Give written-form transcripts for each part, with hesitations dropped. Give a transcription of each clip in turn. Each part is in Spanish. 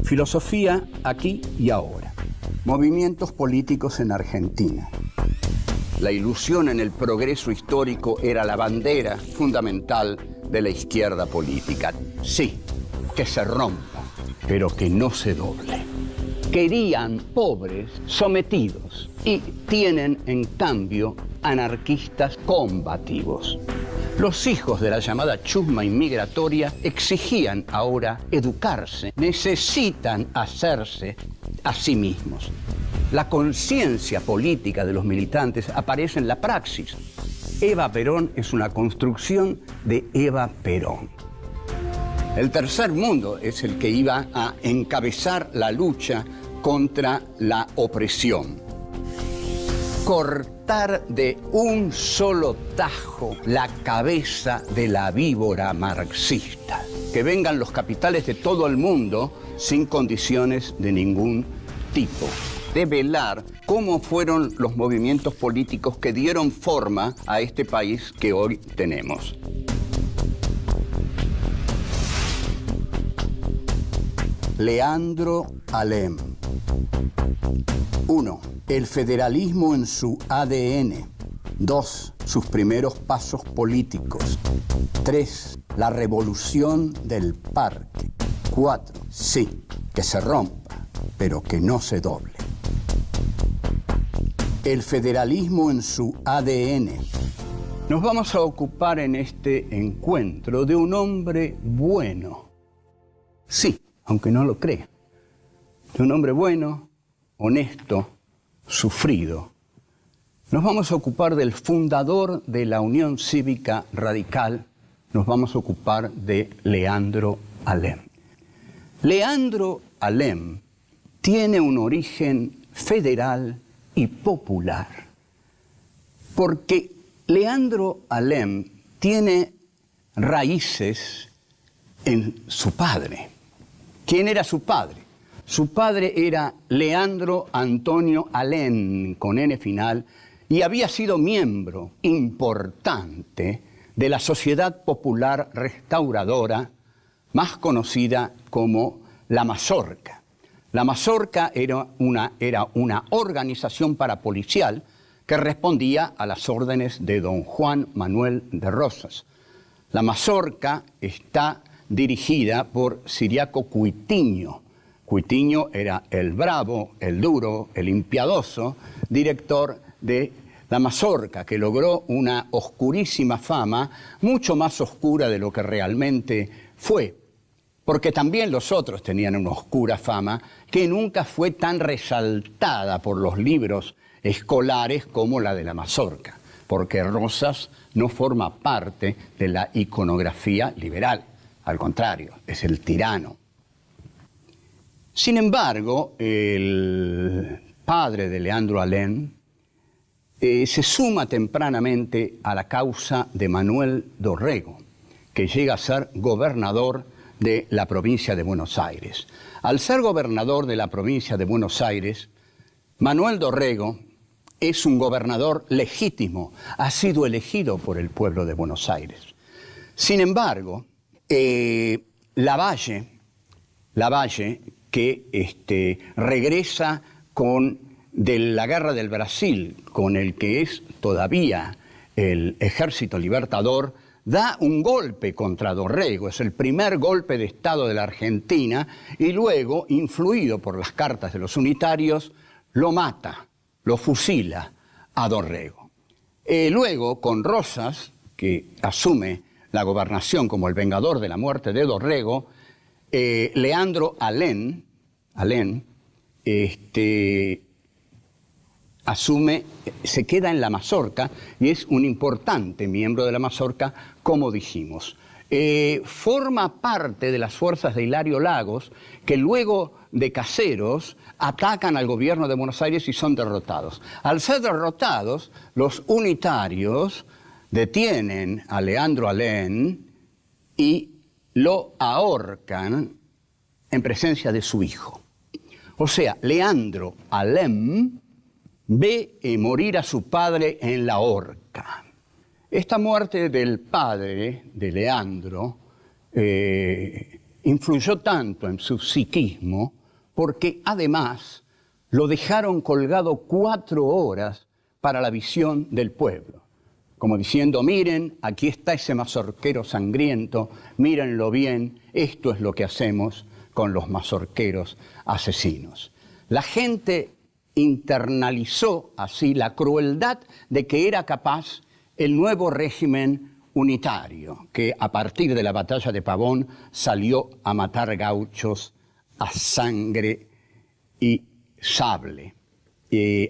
Filosofía aquí y ahora. Movimientos políticos en Argentina. La ilusión en el progreso histórico era la bandera fundamental de la izquierda política. Sí, que se rompa, pero que no se doble. Querían pobres sometidos y tienen, en cambio, anarquistas combativos. Los hijos de la llamada chusma inmigratoria exigían ahora educarse, necesitan hacerse a sí mismos. La conciencia política de los militantes aparece en la praxis. Eva Perón es una construcción de Eva Perón. El tercer mundo es el que iba a encabezar la lucha contra la opresión. Cortar de un solo tajo la cabeza de la víbora marxista. Que vengan los capitales de todo el mundo sin condiciones de ningún tipo. Develar cómo fueron los movimientos políticos que dieron forma a este país que hoy tenemos. Leandro Alem. 1. El federalismo en su ADN. 2. Sus primeros pasos políticos. 3. La revolución del parque. 4. Sí, que se rompa, pero que no se doble. El federalismo en su ADN. Nos vamos a ocupar en este encuentro de un hombre bueno. Sí, aunque no lo crea. De un hombre bueno, honesto, sufrido. Nos vamos a ocupar del fundador de la Unión Cívica Radical. Nos vamos a ocupar de Leandro Alem. Leandro Alem tiene un origen federal y popular, porque Leandro Alem tiene raíces en su padre. ¿Quién era su padre? Su padre era Leandro Antonio Alem, con N final, y había sido miembro importante de la Sociedad Popular Restauradora, más conocida como la Mazorca. La Mazorca era una organización parapolicial que respondía a las órdenes de don Juan Manuel de Rosas. La Mazorca está dirigida por Ciriaco Cuitiño. Cuitiño era el bravo, el duro, el impiadoso director de la Mazorca, que logró una oscurísima fama, mucho más oscura de lo que realmente fue, porque también los otros tenían una oscura fama que nunca fue tan resaltada por los libros escolares como la de la Mazorca, porque Rosas no forma parte de la iconografía liberal, al contrario, es el tirano. Sin embargo, el padre de Leandro Alem se suma tempranamente a la causa de Manuel Dorrego, que llega a ser gobernador de la provincia de Buenos Aires. Al ser gobernador de la provincia de Buenos Aires, Manuel Dorrego es un gobernador legítimo, ha sido elegido por el pueblo de Buenos Aires. Sin embargo, Lavalle, que regresa de la guerra del Brasil, con el que es todavía el Ejército Libertador, da un golpe contra Dorrego, es el primer golpe de Estado de la Argentina, y luego, influido por las cartas de los unitarios, lo mata, lo fusila a Dorrego. Luego, con Rosas, que asume la gobernación como el vengador de la muerte de Dorrego, Leandro Alem asume, se queda en la Mazorca y es un importante miembro de la Mazorca, como dijimos. Forma parte de las fuerzas de Hilario Lagos, que luego de Caseros atacan al gobierno de Buenos Aires y son derrotados. Al ser derrotados, los unitarios detienen a Leandro Alem y lo ahorcan en presencia de su hijo. O sea, Leandro Alem ve morir a su padre en la horca. Esta muerte del padre de Leandro influyó tanto en su psiquismo porque además lo dejaron colgado 4 horas para la visión del pueblo. Como diciendo, miren, aquí está ese mazorquero sangriento, mírenlo bien, esto es lo que hacemos con los mazorqueros asesinos. La gente internalizó así la crueldad de que era capaz el nuevo régimen unitario, que a partir de la batalla de Pavón salió a matar gauchos a sangre y sable.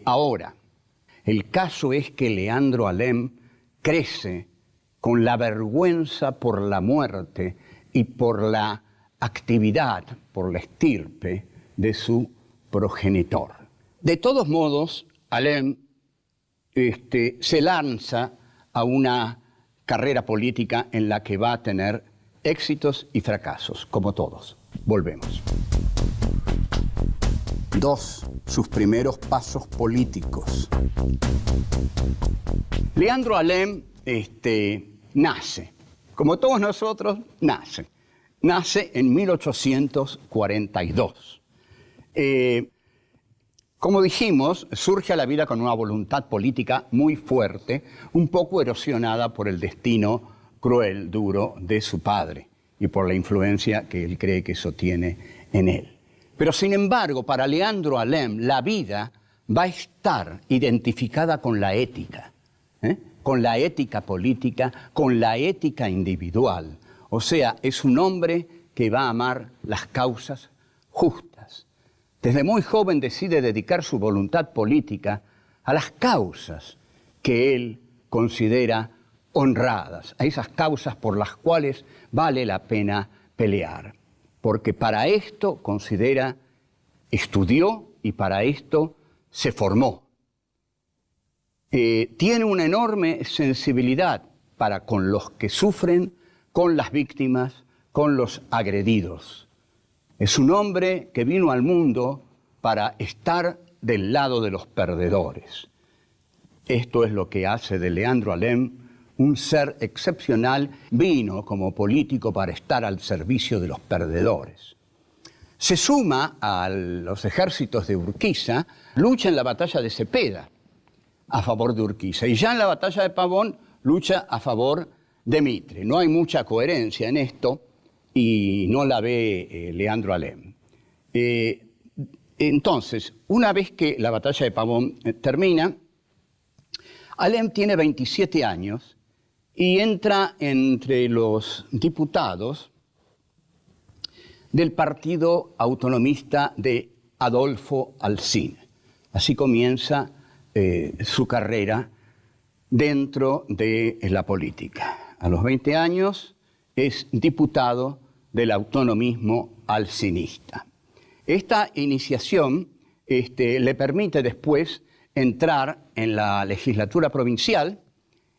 Ahora, el caso es que Leandro Alem crece con la vergüenza por la muerte y por la actividad, por la estirpe de su progenitor. De todos modos, Alem se lanza a una carrera política en la que va a tener éxitos y fracasos, como todos. Volvemos. 2. Sus primeros pasos políticos. Leandro Alem nace, como todos nosotros, nace en 1842. Como dijimos, surge a la vida con una voluntad política muy fuerte, un poco erosionada por el destino cruel, duro de su padre y por la influencia que él cree que eso tiene en él. Pero sin embargo, para Leandro Alem, la vida va a estar identificada con la ética, con la ética política, con la ética individual. O sea, es un hombre que va a amar las causas justas. Desde muy joven decide dedicar su voluntad política a las causas que él considera honradas, a esas causas por las cuales vale la pena pelear. Porque para esto considera, estudió y para esto se formó. Tiene una enorme sensibilidad para con los que sufren, con las víctimas, con los agredidos. Es un hombre que vino al mundo para estar del lado de los perdedores. Esto es lo que hace de Leandro Alem un ser excepcional. Vino como político para estar al servicio de los perdedores. Se suma a los ejércitos de Urquiza, lucha en la batalla de Cepeda a favor de Urquiza y ya en la batalla de Pavón lucha a favor de Mitre. No hay mucha coherencia en esto y no la ve Leandro Alem. Entonces, una vez que la batalla de Pavón termina, Alem tiene 27 años y entra entre los diputados del Partido Autonomista de Adolfo Alsina. Así comienza su carrera dentro de la política. A los 20 años es diputado del autonomismo alcinista. Esta iniciación le permite después entrar en la legislatura provincial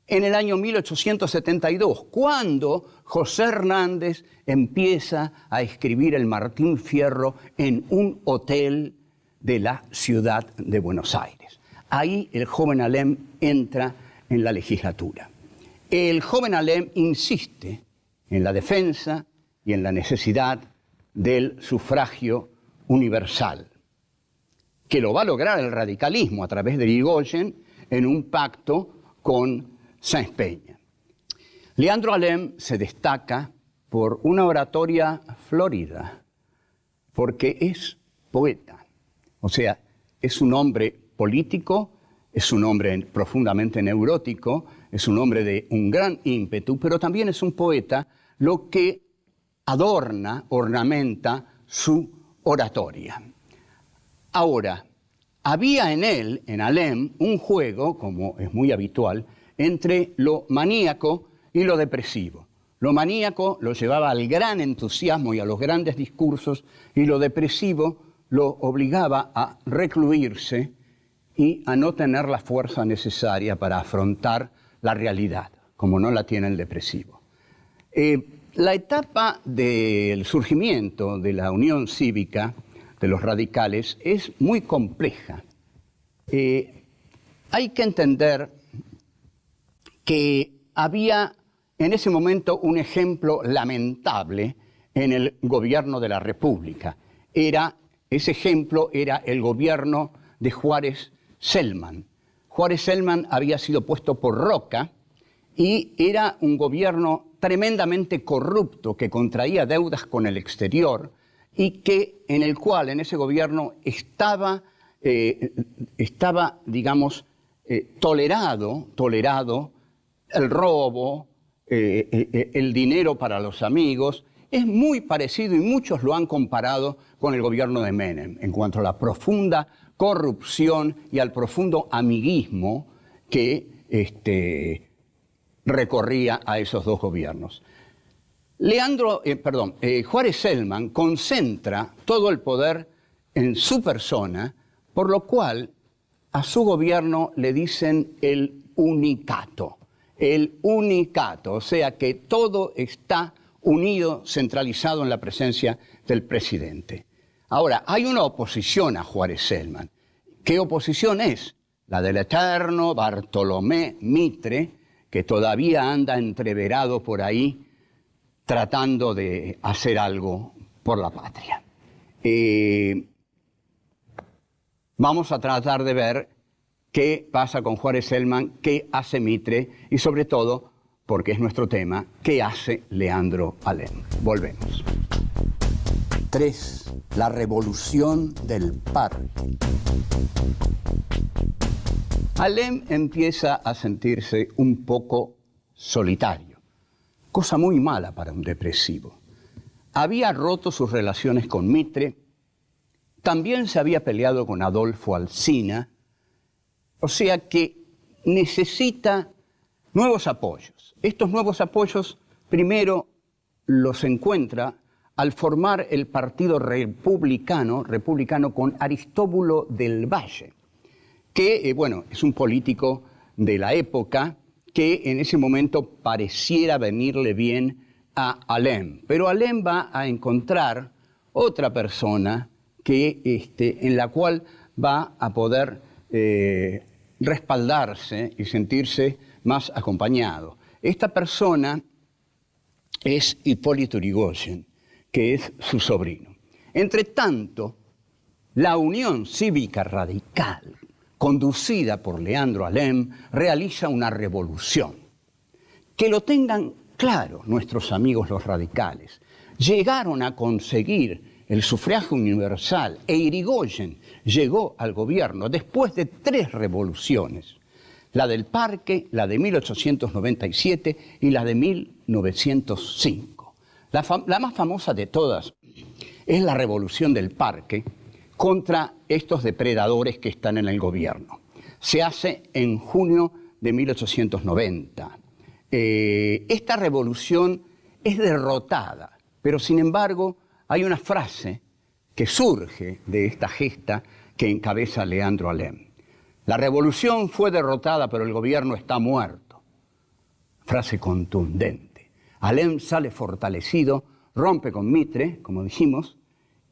en el año 1872, cuando José Hernández empieza a escribir el Martín Fierro en un hotel de la ciudad de Buenos Aires. Ahí el joven Alem entra en la legislatura. El joven Alem insiste en la defensa y en la necesidad del sufragio universal, que lo va a lograr el radicalismo a través de Irigoyen en un pacto con Sáenz Peña. Leandro Alem se destaca por una oratoria florida, porque es poeta, o sea, es un hombre político, es un hombre profundamente neurótico, es un hombre de un gran ímpetu, pero también es un poeta, lo que adorna, ornamenta su oratoria. Ahora, había en él, en Alem, un juego, como es muy habitual, entre lo maníaco y lo depresivo. Lo maníaco lo llevaba al gran entusiasmo y a los grandes discursos, y lo depresivo lo obligaba a recluirse y a no tener la fuerza necesaria para afrontar la realidad, como no la tiene el depresivo. La etapa del surgimiento de la Unión Cívica de los radicales es muy compleja. Hay que entender que había en ese momento un ejemplo lamentable en el gobierno de la República. Ese ejemplo era el gobierno de Juárez Celman. Juárez Celman había sido puesto por Roca y era un gobierno tremendamente corrupto que contraía deudas con el exterior y en el cual en ese gobierno estaba digamos, tolerado el robo, el dinero para los amigos. Es muy parecido y muchos lo han comparado con el gobierno de Menem en cuanto a la profunda corrupción y al profundo amiguismo que recorría a esos dos gobiernos. Juárez Celman concentra todo el poder en su persona, por lo cual a su gobierno le dicen el unicato, o sea que todo está unido, centralizado en la presencia del presidente. Ahora, hay una oposición a Juárez Celman. ¿Qué oposición es? La del eterno Bartolomé Mitre, que todavía anda entreverado por ahí tratando de hacer algo por la patria. Vamos a tratar de ver qué pasa con Juárez Celman, qué hace Mitre y sobre todo, porque es nuestro tema, qué hace Leandro Alem. Volvemos. 3. La revolución del parque. Alem empieza a sentirse un poco solitario, cosa muy mala para un depresivo. Había roto sus relaciones con Mitre, también se había peleado con Adolfo Alsina, o sea que necesita nuevos apoyos. Estos nuevos apoyos primero los encuentra al formar el Partido Republicano con Aristóbulo del Valle, que es un político de la época que en ese momento pareciera venirle bien a Alem. Pero Alem va a encontrar otra persona en la cual va a poder respaldarse y sentirse más acompañado. Esta persona es Hipólito Yrigoyen, que es su sobrino. Entre tanto, la Unión Cívica Radical, conducida por Leandro Alem, realiza una revolución. Que lo tengan claro nuestros amigos los radicales. Llegaron a conseguir el sufragio universal e Yrigoyen llegó al gobierno después de 3 revoluciones. La del Parque, la de 1897 y la de 1905. La más famosa de todas es la Revolución del Parque contra estos depredadores que están en el gobierno. Se hace en junio de 1890. Esta revolución es derrotada, pero sin embargo hay una frase que surge de esta gesta que encabeza Leandro Alem. La revolución fue derrotada, pero el gobierno está muerto. Frase contundente. Alem sale fortalecido, rompe con Mitre, como dijimos,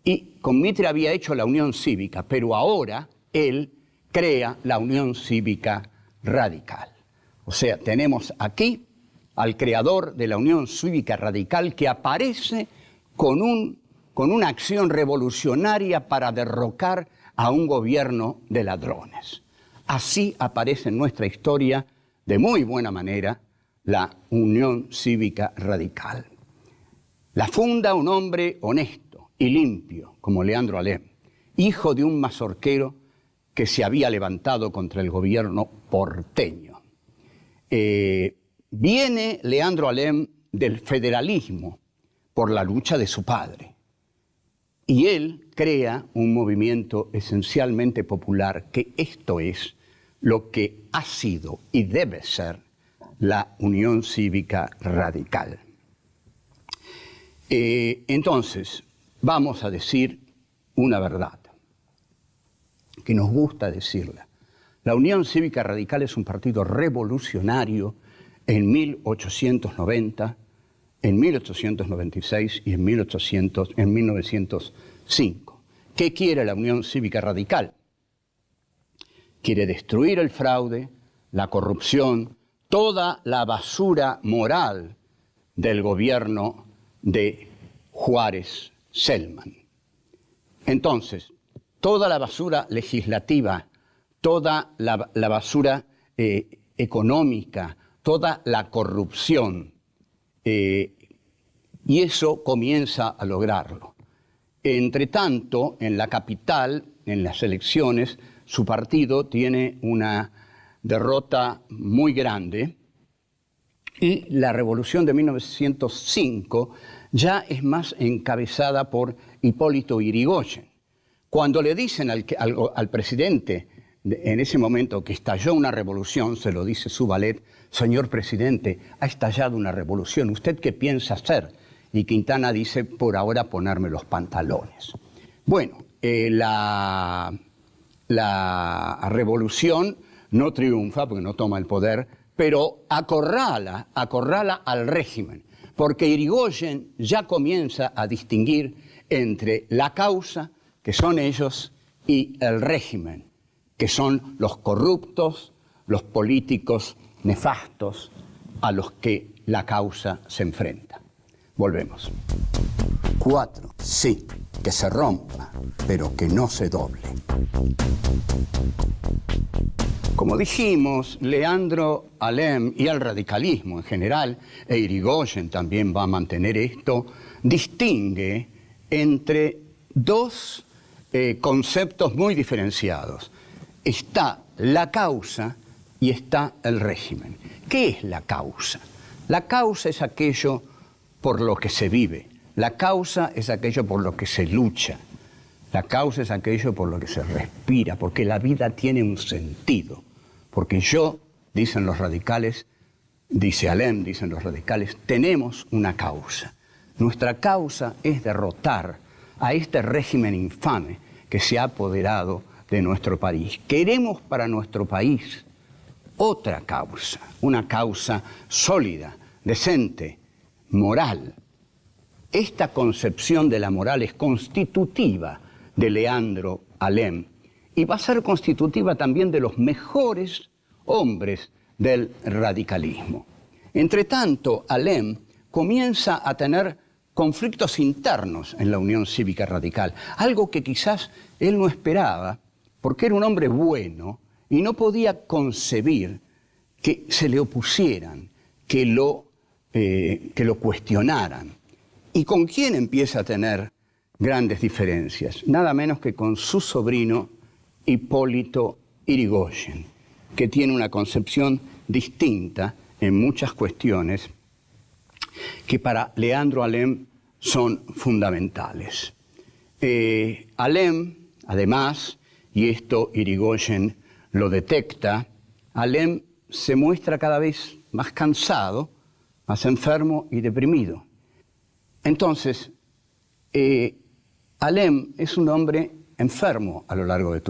y con Mitre había hecho la Unión Cívica, pero ahora él crea la Unión Cívica Radical. O sea, tenemos aquí al creador de la Unión Cívica Radical que aparece con una acción revolucionaria para derrocar a un gobierno de ladrones. Así aparece en nuestra historia, de muy buena manera, la Unión Cívica Radical. La funda un hombre honesto y limpio, como Leandro Alem, hijo de un mazorquero que se había levantado contra el gobierno porteño. Viene Leandro Alem del federalismo por la lucha de su padre. Y él crea un movimiento esencialmente popular, que esto es lo que ha sido y debe ser la Unión Cívica Radical. Entonces, vamos a decir una verdad, que nos gusta decirla. La Unión Cívica Radical es un partido revolucionario en 1890, en 1896 y en 1905. ¿Qué quiere la Unión Cívica Radical? Quiere destruir el fraude, la corrupción, toda la basura moral del gobierno de Juárez Celman. Entonces, toda la basura legislativa, toda la basura económica, toda la corrupción, y eso comienza a lograrlo. Entre tanto, en la capital, en las elecciones, su partido tiene una derrota muy grande y la revolución de 1905 ya es más encabezada por Hipólito Yrigoyen. Cuando le dicen al presidente en ese momento que estalló una revolución, se lo dice su valet: señor presidente, ha estallado una revolución, ¿usted qué piensa hacer? Y Quintana dice: por ahora ponerme los pantalones. Bueno, la revolución no triunfa porque no toma el poder, pero acorrala al régimen, porque Yrigoyen ya comienza a distinguir entre la causa, que son ellos, y el régimen, que son los corruptos, los políticos nefastos a los que la causa se enfrenta. Volvemos. 4. Sí, que se rompa, pero que no se doble. Como dijimos, Leandro Alem y el radicalismo en general, e Yrigoyen también va a mantener esto, distingue entre dos conceptos muy diferenciados. Está la causa y está el régimen. ¿Qué es la causa? La causa es aquello por lo que se vive. La causa es aquello por lo que se lucha. La causa es aquello por lo que se respira, porque la vida tiene un sentido. Porque yo, dicen los radicales, dice Alem, dicen los radicales, tenemos una causa. Nuestra causa es derrotar a este régimen infame que se ha apoderado de nuestro país. Queremos para nuestro país otra causa, una causa sólida, decente, moral. Esta concepción de la moral es constitutiva de Leandro Alem y va a ser constitutiva también de los mejores hombres del radicalismo. Entre tanto, Alem comienza a tener conflictos internos en la Unión Cívica Radical, algo que quizás él no esperaba, porque era un hombre bueno y no podía concebir que se le opusieran, que lo cuestionaran. ¿Y con quién empieza a tener grandes diferencias? Nada menos que con su sobrino Hipólito Yrigoyen, que tiene una concepción distinta en muchas cuestiones que para Leandro Alem son fundamentales. Alem, además, y esto Yrigoyen lo detecta, Alem se muestra cada vez más cansado, más enfermo y deprimido. Entonces, Alem es un hombre enfermo a lo largo de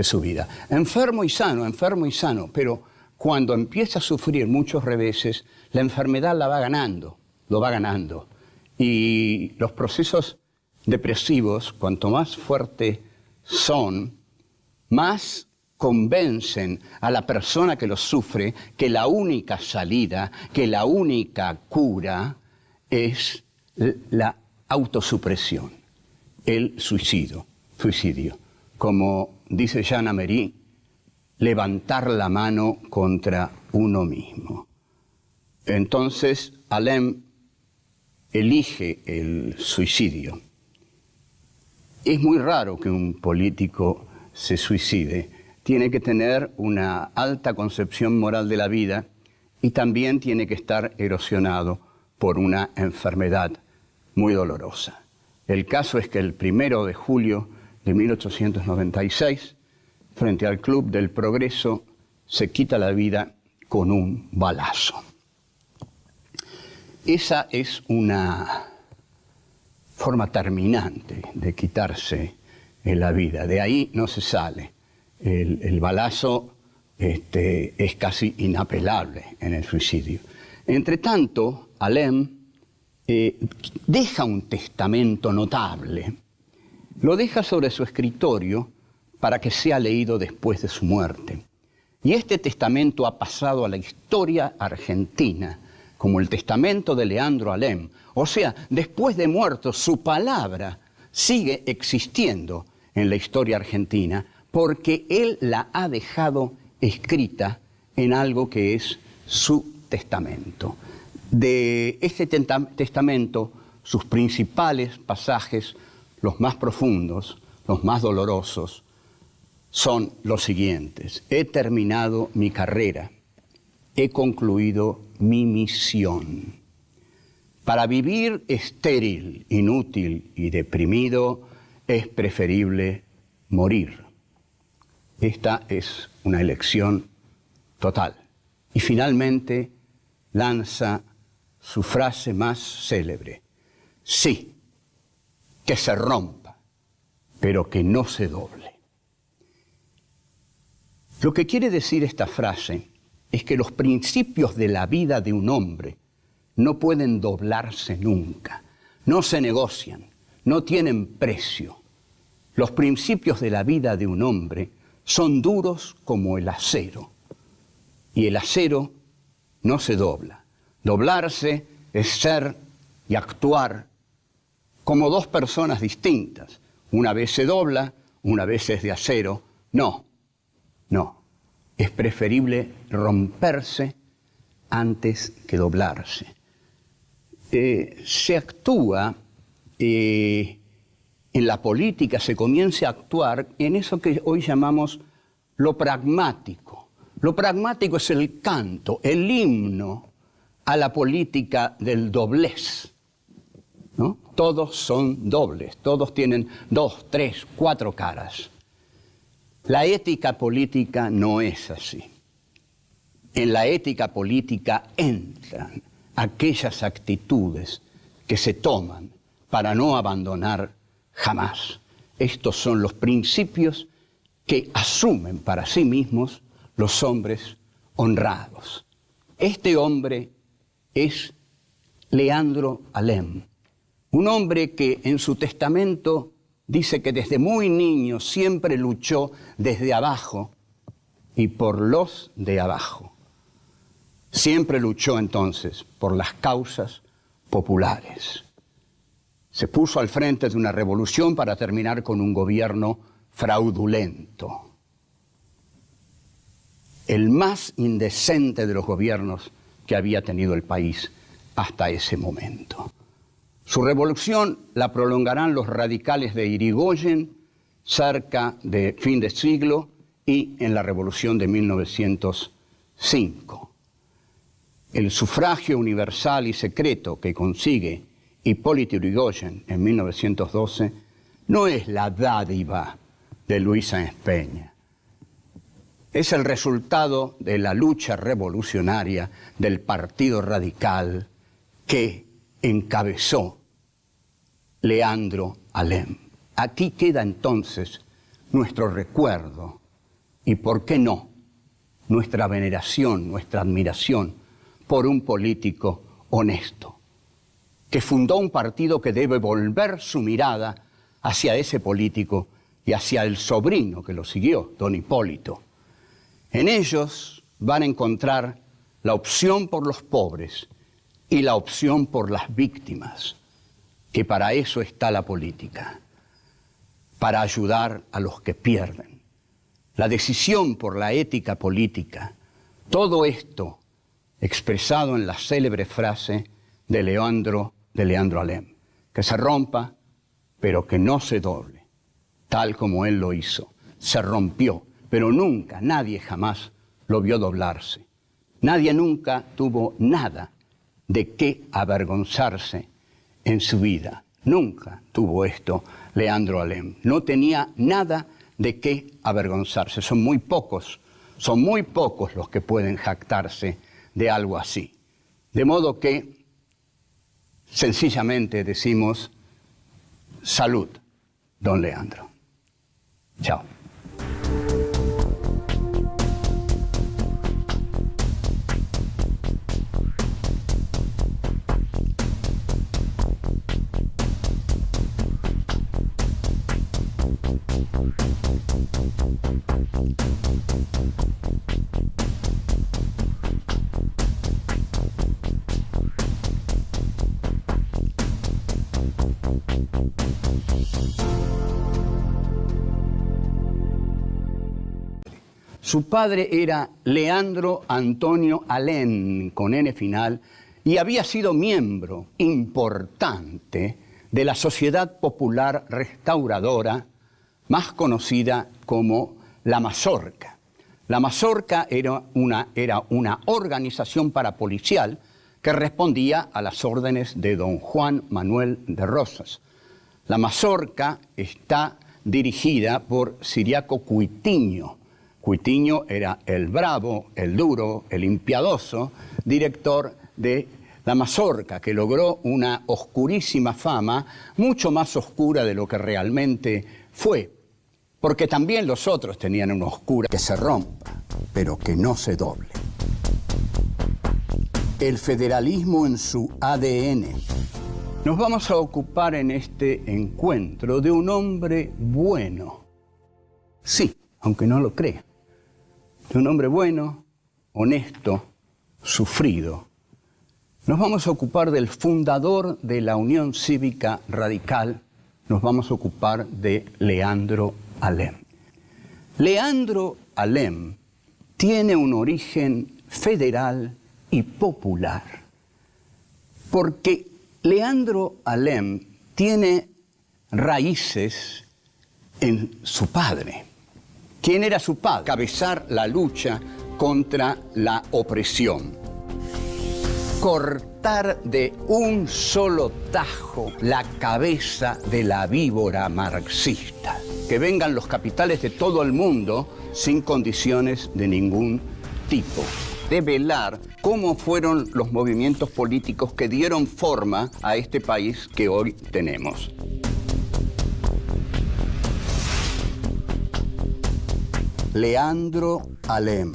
su vida. Enfermo y sano, pero cuando empieza a sufrir muchos reveses, la enfermedad lo va ganando. Y los procesos depresivos, cuanto más fuertes son, más convencen a la persona que los sufre que la única salida, que la única cura es la autosupresión, el suicidio. Como dice Jean Amery, levantar la mano contra uno mismo. Entonces, Alem elige el suicidio. Es muy raro que un político se suicide. Tiene que tener una alta concepción moral de la vida y también tiene que estar erosionado por una enfermedad muy dolorosa. El caso es que el 1 de julio de 1896, frente al Club del Progreso, se quita la vida con un balazo. Esa es una forma terminante de quitarse la vida. De ahí no se sale. El balazo es casi inapelable en el suicidio. Entre tanto, Alem deja un testamento notable. Lo deja sobre su escritorio para que sea leído después de su muerte. Y este testamento ha pasado a la historia argentina como el testamento de Leandro Alem. O sea, después de muerto, su palabra sigue existiendo en la historia argentina porque él la ha dejado escrita en algo que es su testamento. De este testamento, sus principales pasajes, los más profundos, los más dolorosos, son los siguientes. He terminado mi carrera, he concluido mi misión. Para vivir estéril, inútil y deprimido, es preferible morir. Esta es una elección total. Y finalmente lanza su frase más célebre. Sí, que se rompa, pero que no se doble. Lo que quiere decir esta frase es que los principios de la vida de un hombre no pueden doblarse nunca, no se negocian, no tienen precio. Los principios de la vida de un hombre son duros como el acero, y el acero no se dobla. Doblarse es ser y actuar como dos personas distintas. Una vez se dobla, una vez es de acero. No. Es preferible romperse antes que doblarse. Se actúa en la política, se comienza a actuar en eso que hoy llamamos lo pragmático. Lo pragmático es el canto, el himno a la política del doblez, ¿no? Todos son dobles, todos tienen 2, 3, 4 caras. La ética política no es así. En la ética política entran aquellas actitudes que se toman para no abandonar jamás. Estos son los principios que asumen para sí mismos los hombres honrados. Este hombre es Leandro Alem, un hombre que en su testamento dice que desde muy niño siempre luchó desde abajo y por los de abajo. Siempre luchó entonces por las causas populares. Se puso al frente de una revolución para terminar con un gobierno fraudulento. El más indecente de los gobiernos que había tenido el país hasta ese momento. Su revolución la prolongarán los radicales de Irigoyen cerca de fin de siglo y en la revolución de 1905. El sufragio universal y secreto que consigue Hipólito Yrigoyen en 1912 no es la dádiva de Luis Sáenz Peña. Es el resultado de la lucha revolucionaria del Partido Radical que encabezó Leandro Alem. Aquí queda entonces nuestro recuerdo y, ¿por qué no?, nuestra veneración, nuestra admiración por un político honesto, que fundó un partido que debe volver su mirada hacia ese político y hacia el sobrino que lo siguió, don Hipólito. En ellos van a encontrar la opción por los pobres y la opción por las víctimas, que para eso está la política, para ayudar a los que pierden. La decisión por la ética política, todo esto expresado en la célebre frase de Leandro Alem, que se rompa, pero que no se doble, tal como él lo hizo. Se rompió, pero nunca, nadie jamás lo vio doblarse. Nadie nunca tuvo nada de qué avergonzarse en su vida. Nunca tuvo esto Leandro Alem. No tenía nada de qué avergonzarse. Son muy pocos los que pueden jactarse de algo así. De modo que sencillamente decimos salud, don Leandro. Chao. Su padre era Leandro Antonio Alem, con N final, y había sido miembro importante de la Sociedad Popular Restauradora, más conocida como la Mazorca. La Mazorca era una organización parapolicial que respondía a las órdenes de don Juan Manuel de Rosas. La Mazorca está dirigida por Ciriaco Cuitiño. Cuitiño era el bravo, el duro, el impiadoso director de la Mazorca, que logró una oscurísima fama, mucho más oscura de lo que realmente fue, porque también los otros tenían una oscura que se rompa, pero que no se doble. El federalismo en su ADN. Nos vamos a ocupar en este encuentro de un hombre bueno. Sí, aunque no lo crea. De un hombre bueno, honesto, sufrido. Nos vamos a ocupar del fundador de la Unión Cívica Radical. Nos vamos a ocupar de Leandro Alem. Leandro Alem tiene un origen federal y popular, porque Leandro Alem tiene raíces en su padre. ¿Quién era su padre? Cabezar la lucha contra la opresión. Cortar de un solo tajo la cabeza de la víbora marxista. Que vengan los capitales de todo el mundo sin condiciones de ningún tipo. Develar cómo fueron los movimientos políticos que dieron forma a este país que hoy tenemos. Leandro Alem.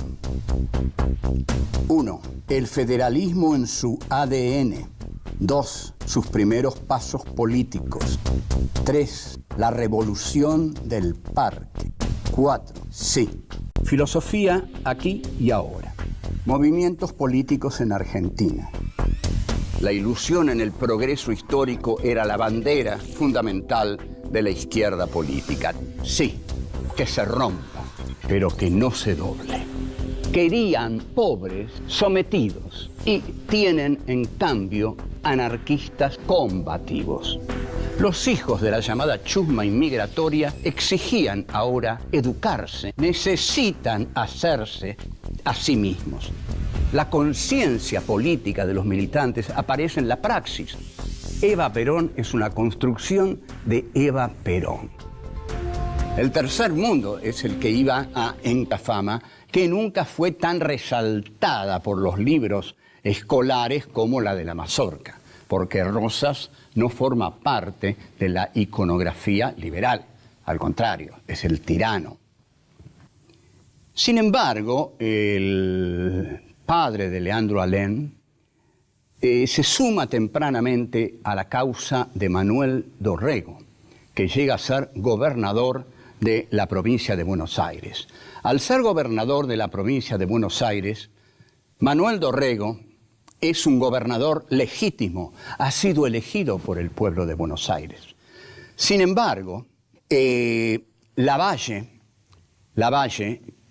1. El federalismo en su ADN. 2. Sus primeros pasos políticos. 3. La revolución del parque. 4. Sí. Filosofía aquí y ahora. Movimientos políticos en Argentina. La ilusión en el progreso histórico era la bandera fundamental de la izquierda política. Sí, que se rompa, pero que no se doble. Querían pobres sometidos y tienen, en cambio, anarquistas combativos. Los hijos de la llamada chusma inmigratoria exigían ahora educarse, necesitan hacerse a sí mismos. La conciencia política de los militantes aparece en la praxis. Eva Perón es una construcción de Eva Perón. El tercer mundo es el que iba a Encafama, que nunca fue tan resaltada por los libros escolares como la de la Mazorca, porque Rosas no forma parte de la iconografía liberal, al contrario, es el tirano. Sin embargo, el padre de Leandro Alem se suma tempranamente a la causa de Manuel Dorrego, que llega a ser gobernador de la provincia de Buenos Aires. Al ser gobernador de la provincia de Buenos Aires, Manuel Dorrego es un gobernador legítimo, ha sido elegido por el pueblo de Buenos Aires. Sin embargo, Lavalle,